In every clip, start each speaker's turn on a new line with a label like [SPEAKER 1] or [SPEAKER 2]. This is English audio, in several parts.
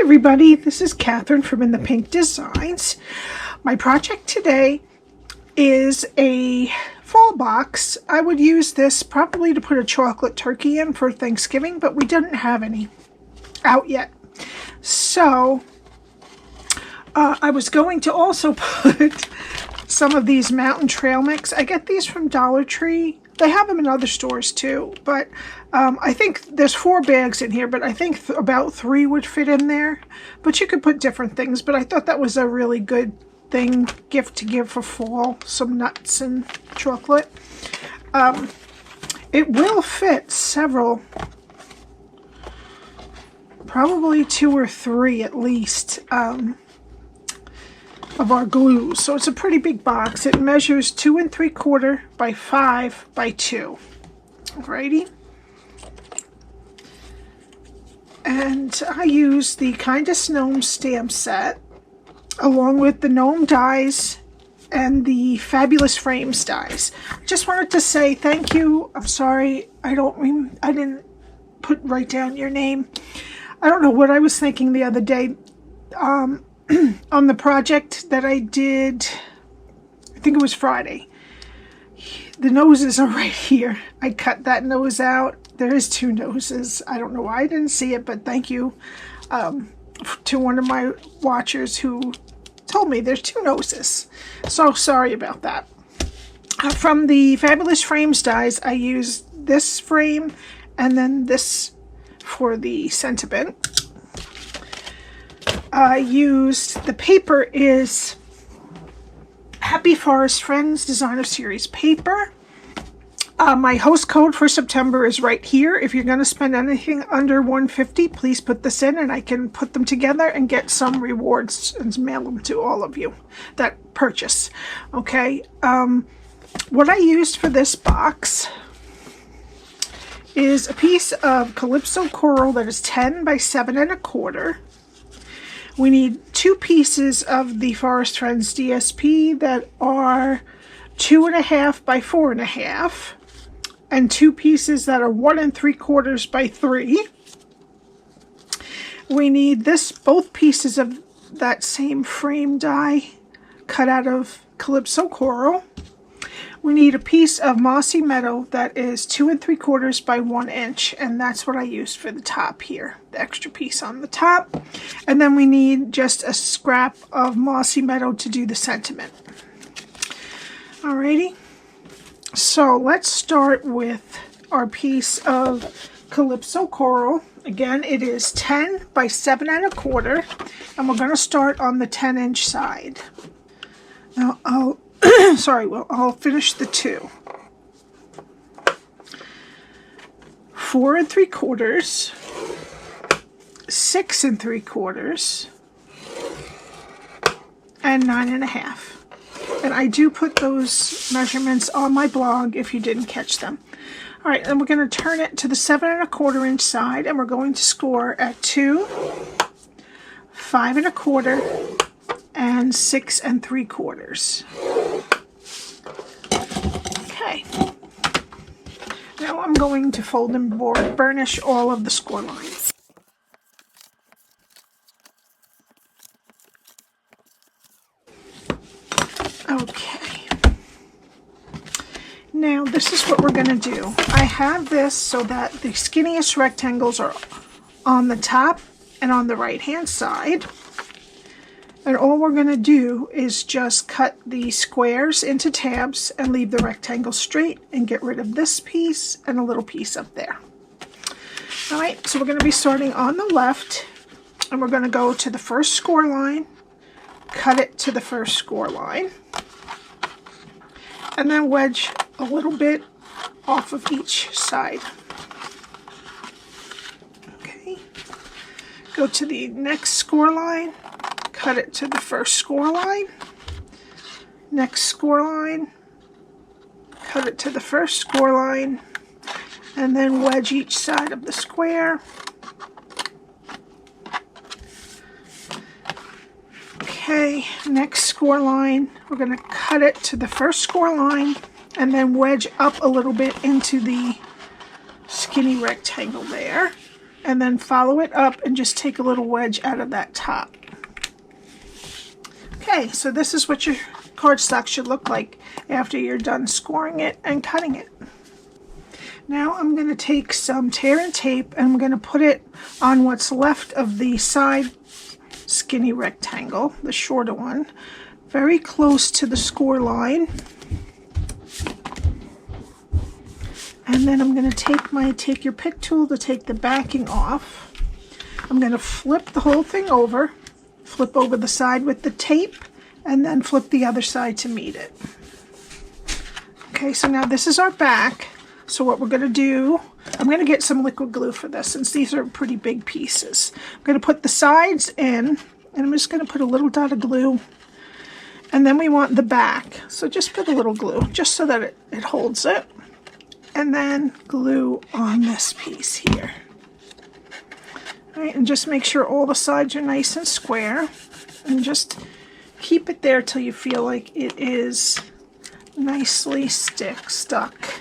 [SPEAKER 1] everybody, this is Cathryn from In the Pink Designs. My project today is a fall box. I would use this probably to put a chocolate turkey in for Thanksgiving, but we didn't have any out yet. So I was going to also put some of these mountain trail mix. I get these from Dollar Tree. They have them in other stores too, but I think there's 4 bags in here, but I think about 3 would fit in there. But you could put different things, but I thought that was a really good gift to give for fall, some nuts and chocolate. It will fit several, probably 2 or 3 at least, of our glue. So it's a pretty big box. It measures 2 3/4 by 5 by 2. Alrighty. And I use the Kindest Gnomes stamp set along with the Gnome dies and the Fabulous Frames dies. I just wanted to say thank you. I'm sorry, I didn't write down your name. I don't know what I was thinking the other day. On the project that I did, I think it was Friday. The noses are right here. I cut that nose out. There is 2 noses. I don't know why I didn't see it, but thank you to one of my watchers who told me there's 2 noses. So sorry about that. From the Fabulous Frames dies, I used this frame and then this for the sentiment. I used, the paper is Happy Forest Friends Designer Series paper. My host code for September is right here. If you're going to spend anything under $150, please put this in and I can put them together and get some rewards and mail them to all of you that purchase. Okay, what I used for this box is a piece of Calypso coral that is 10 by 7 1/4. We need 2 pieces of the Forest Friends DSP that are 2 1/2 by 4 1/2, and 2 pieces that are 1 3/4 by 3. We need both pieces of that same frame die cut out of Calypso coral. We need a piece of Mossy Meadow that is 2 3/4 by 1 inch, and that's what I used for the top here, the extra piece on the top. And then we need just a scrap of Mossy Meadow to do the sentiment. Alrighty, so let's start with our piece of Calypso coral. Again, it is 10 by 7 1/4, and we're going to start on the 10-inch side. Now I'll finish the 2. 4 3/4, 6 3/4, and 9 1/2. And I do put those measurements on my blog if you didn't catch them. All right, then we're going to turn it to the 7 1/4 inch side, and we're going to score at 2, 5 1/4, and 6 3/4. Okay. Now I'm going to fold and burnish all of the score lines. Okay. Now this is what we're going to do. I have this so that the skinniest rectangles are on the top and on the right hand side. And all we're going to do is just cut the squares into tabs and leave the rectangle straight and get rid of this piece and a little piece up there. Alright, so we're going to be starting on the left, and we're going to go to the first score line, cut it to the first score line, and then wedge a little bit off of each side. Okay, go to the next score line, cut it to the first score line, next score line, cut it to the first score line, and then wedge each side of the square. Okay, next score line, we're going to cut it to the first score line and then wedge up a little bit into the skinny rectangle there. and then follow it up and just take a little wedge out of that top. Okay, so this is what your cardstock should look like after you're done scoring it and cutting it. Now I'm going to take some tear and tape and I'm going to put it on what's left of the side skinny rectangle, the shorter one, very close to the score line. And then I'm going to take your pick tool to take the backing off. I'm going to flip the whole thing over, flip over the side with the tape, and then flip the other side to meet it. Okay, so now this is our back. So what we're going to do, I'm going to get some liquid glue for this since these are pretty big pieces. I'm going to put the sides in, and I'm just going to put a little dot of glue. And then we want the back. So just put a little glue, just so that it holds it. And then glue on this piece here. All right, and just make sure all the sides are nice and square. And just keep it there till you feel like it is nicely stuck.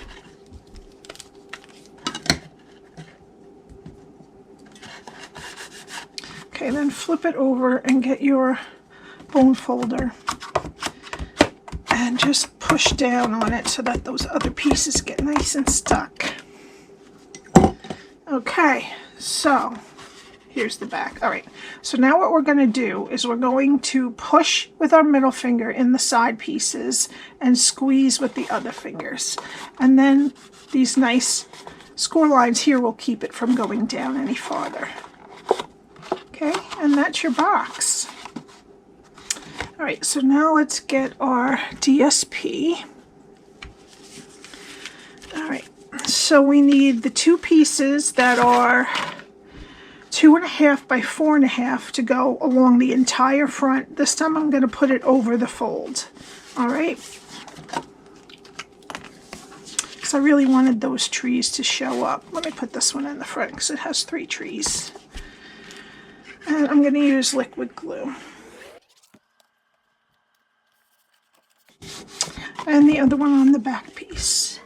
[SPEAKER 1] Okay, then flip it over and get your bone folder and just push down on it so that those other pieces get nice and stuck. Okay, so here's the back. All right, so now what we're going to do is we're going to push with our middle finger in the side pieces and squeeze with the other fingers. And then these nice score lines here will keep it from going down any farther. Okay, and that's your box. All right, so now let's get our DSP. All right, so we need the two pieces that are 2.5 by 4.5 to go along the entire front. This time I'm going to put it over the fold. All right, because I really wanted those trees to show up. Let me put this one in the front because it has 3 trees. And I'm going to use liquid glue. And the other one on the back piece.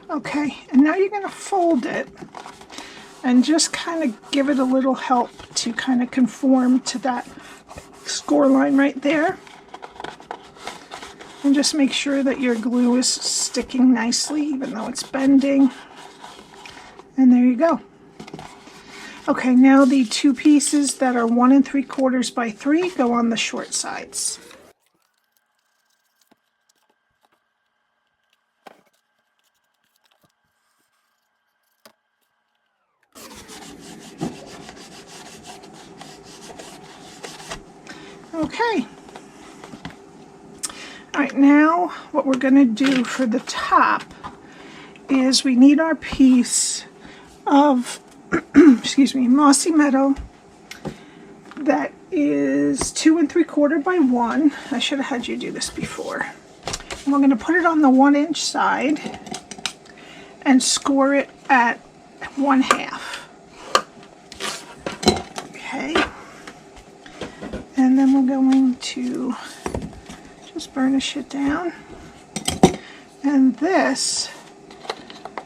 [SPEAKER 1] Okay, and now you're going to fold it and just kind of give it a little help to kind of conform to that score line right there. And just make sure that your glue is sticking nicely even though it's bending. And there you go. Okay, now the two pieces that are 1 3/4 by 3 go on the short sides. Okay. All right, now what we're going to do for the top is we need our piece of excuse me, Mossy Meadow that is 2 3/4 by 1. I should have had you do this before. And we're going to put it on the 1-inch side and score it at 1/2. Okay. And then we're going to just burnish it down. And this,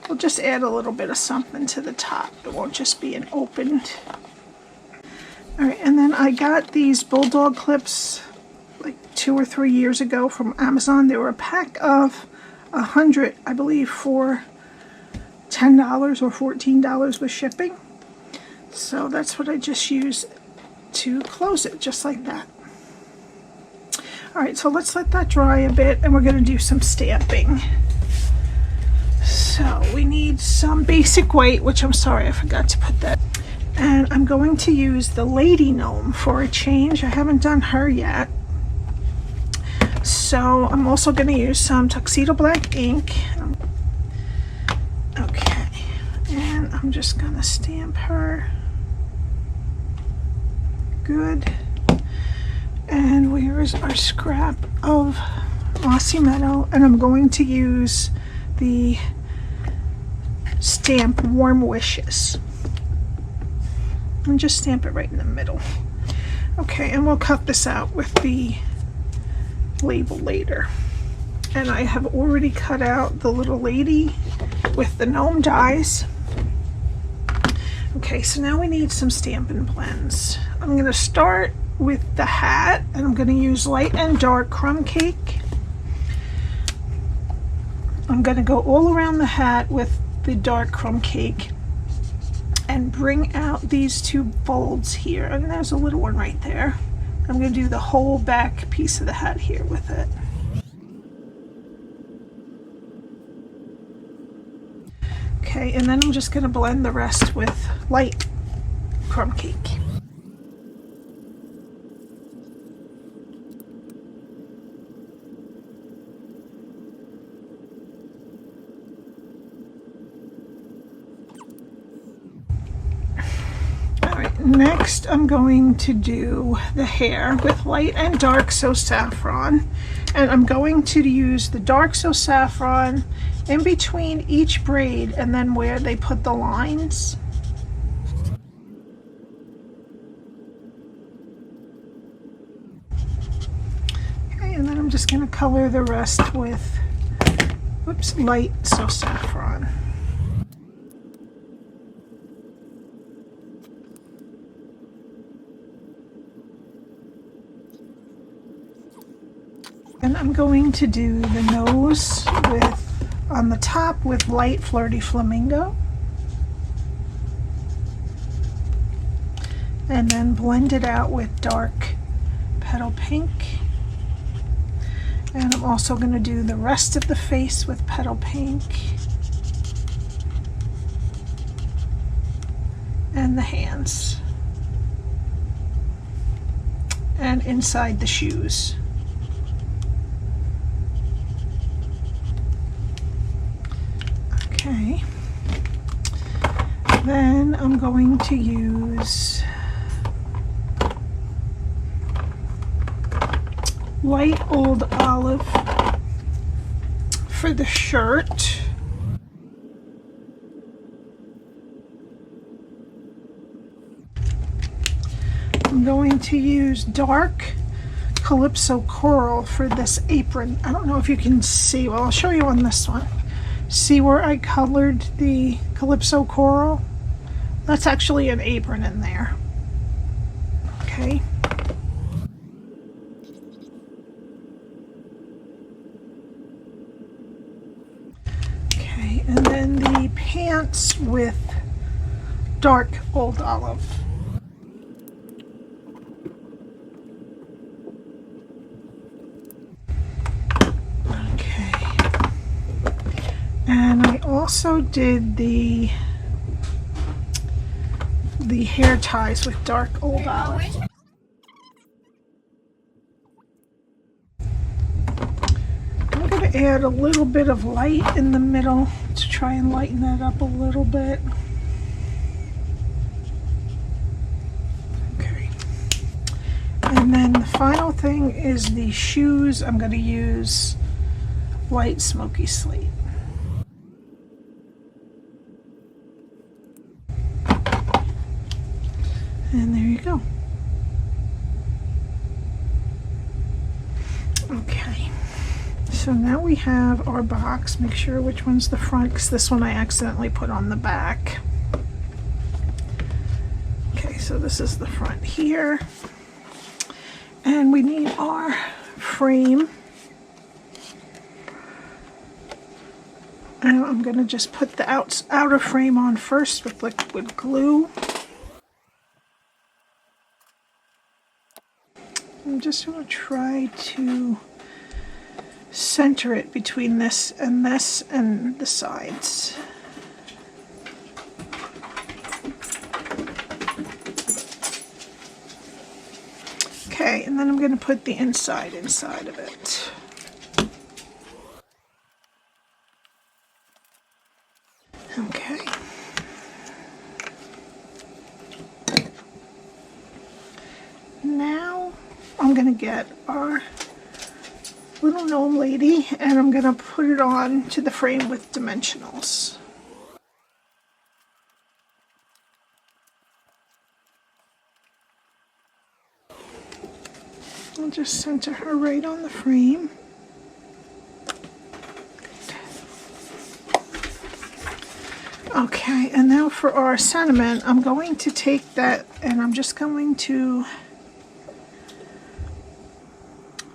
[SPEAKER 1] we'll just add a little bit of something to the top. It won't just be an opened. All right, and then I got these bulldog clips like 2 or 3 years ago from Amazon. They were a pack of 100, I believe, for $10 or $14 with shipping. So that's what I just used to close it, just like that. All right, so let's let that dry a bit, and we're going to do some stamping. So we need some basic white, which I'm sorry I forgot to put that. And I'm going to use the Lady Gnome for a change. I haven't done her yet. So I'm also going to use some Tuxedo Black Ink. Okay, and I'm just going to stamp her. Good. And where is our scrap of Mossy Meadow? And I'm going to use the stamp Warm Wishes. And just stamp it right in the middle. Okay, and we'll cut this out with the label later. And I have already cut out the little lady with the gnome dies. Okay, so now we need some Stampin' Blends. I'm going to start with the hat, and I'm going to use light and dark crumb cake. I'm going to go all around the hat with the dark crumb cake and bring out these two folds here, and there's a little one right there. I'm going to do the whole back piece of the hat here with it. Okay, and then I'm just going to blend the rest with light crumb cake. Next, I'm going to do the hair with light and dark So Saffron, and I'm going to use the dark So Saffron in between each braid and then where they put the lines. Okay, and then I'm just going to color the rest with, whoops, light So Saffron. And I'm going to do the nose with, on the top, with light Flirty Flamingo. And then blend it out with dark Petal Pink. And I'm also going to do the rest of the face with Petal Pink. And the hands. And inside the shoes. Okay, then I'm going to use light Old Olive for the shirt. I'm going to use dark Calypso Coral for this apron. I don't know if you can see, well, I'll show you on this one. See where I colored the Calypso Coral? That's actually an apron in there. Okay. Okay, and then the pants with dark Old Olive. And I also did the hair ties with dark Old Olive. I'm going to add a little bit of light in the middle to try and lighten that up a little bit. Okay. And then the final thing is the shoes. I'm going to use white Smoky Slate. And there you go. Okay, so now we have our box. Make sure which one's the front, because this one I accidentally put on the back. Okay, so this is the front here. And we need our frame. And I'm going to just put the outer frame on first with liquid glue. I'm just going to try to center it between this and the sides. Okay, and then I'm going to put the inside of it. Okay. Now I'm going to get our little gnome lady and I'm going to put it on to the frame with dimensionals. I'll just center her right on the frame. Okay, and now for our sentiment, I'm going to take that and I'm just going to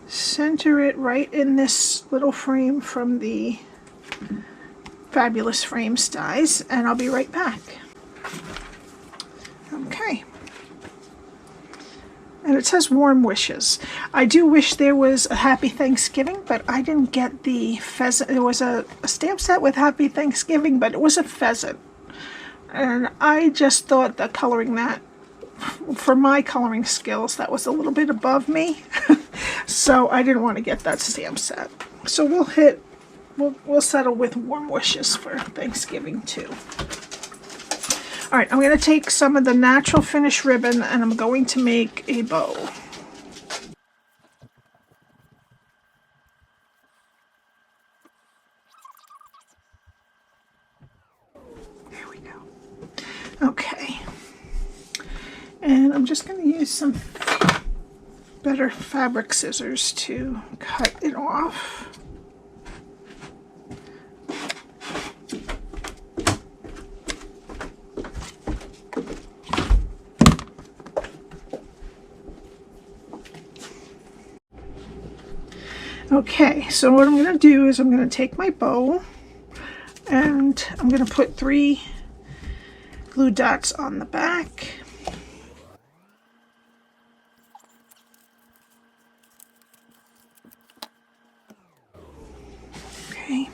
[SPEAKER 1] center it right in this little frame from the Fabulous Frames dies, and I'll be right back. Okay. And it says warm wishes. I do wish there was a Happy Thanksgiving, but I didn't get the pheasant. There was a stamp set with Happy Thanksgiving, but it was a pheasant. And I just thought that coloring that, for my coloring skills, that was a little bit above me. So I didn't want to get that stamp set. So we'll settle with warm wishes for Thanksgiving too. All right, I'm going to take some of the natural finish ribbon and I'm going to make a bow. There we go. Okay. And I'm just going to use some better fabric scissors to cut it off. Okay, so what I'm going to do is I'm going to take my bow and I'm going to put 3 glue dots on the back. Okay,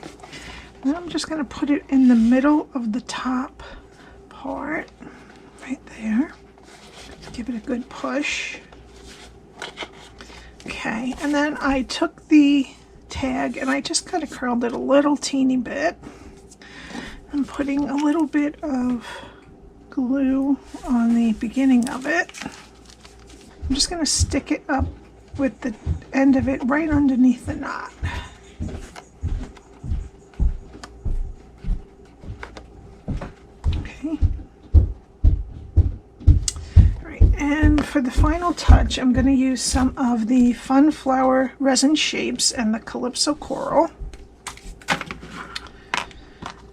[SPEAKER 1] then I'm just going to put it in the middle of the top part, right there. Give it a good push. Okay, and then I took the tag and I just kind of curled it a little teeny bit. I'm putting a little bit of glue on the beginning of it. I'm just going to stick it up with the end of it right underneath the knot. Okay. And for the final touch, I'm going to use some of the Fun Flower Resin Shapes and the Calypso Coral.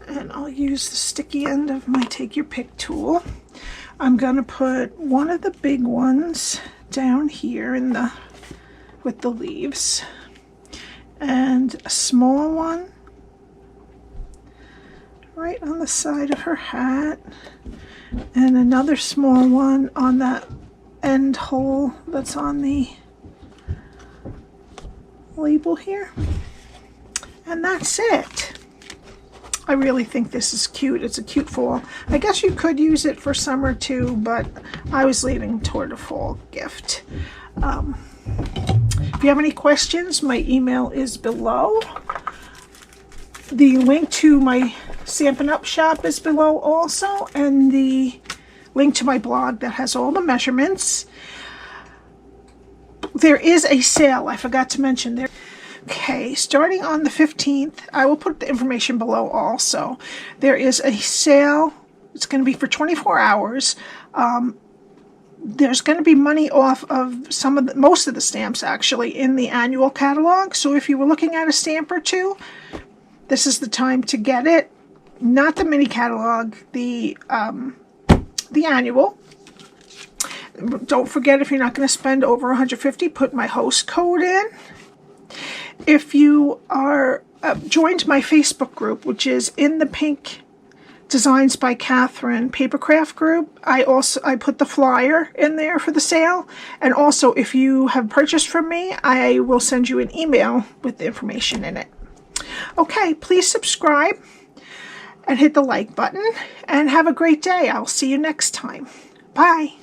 [SPEAKER 1] And I'll use the sticky end of my Take Your Pick tool. I'm going to put one of the big ones down here in with the leaves, and a small one right on the side of her hat, and another small one on that end hole that's on the label here. And that's it. I really think this is cute. It's a cute fall. I guess you could use it for summer too, but I was leaning toward a fall gift. If you have any questions, my email is below. The link to my Stampin' Up shop is below also, and the link to my blog that has all the measurements. There is a sale, I forgot to mention there. Okay, starting on the 15th, I will put the information below also. There is a sale. It's going to be for 24 hours. There's going to be money off of most of the stamps actually in the annual catalog. So if you were looking at a stamp or two, this is the time to get it. Not the mini catalog, the annual. Don't forget, if you're not going to spend over $150, put my host code in. If you are joined my Facebook group, which is in the pink Designs by Cathryn papercraft group, I put the flyer in there for the sale. And also, if you have purchased from me, I will send you an email with the information in it. Okay, please subscribe and hit the like button, and have a great day. I'll see you next time. Bye.